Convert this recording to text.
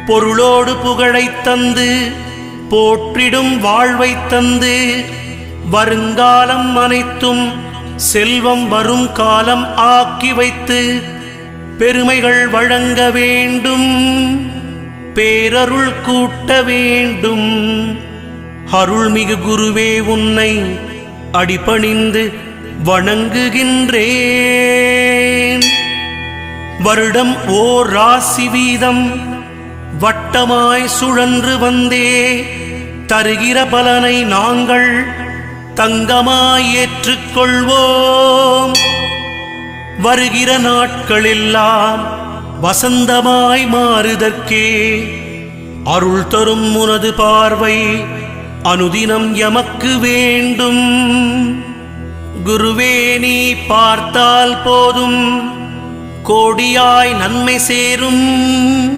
பொருளோடு புகழைத் தந்து போற்றிடும் வாழ்வைத் தந்து வருங்காலம் அனைத்தும் செல்வம் வரும் காலம் ஆக்கி வைத்து பெருமைகள் வழங்க வேண்டும், பேரருள் கூட்ட வேண்டும். அருள்மிகு குருவே, உன்னை அடிபணிந்து வணங்குகின்றேன். வருடம் ஓர் ராசி வீதம் வட்டமாய் சுழன்று வந்தே தருகிற பலனை நாங்கள் தங்கமாய் ஏற்றுக்கொள்வோம். வருகிற நாட்களெல்லாம் வசந்தமாய் மாறுதற்கே அருள் தரும் உனது பார்வை அனுதினம் எமக்கு வேண்டும். குருவே, நீ பார்த்தால் போதும் கோடியாய் நன்மை சேரும்.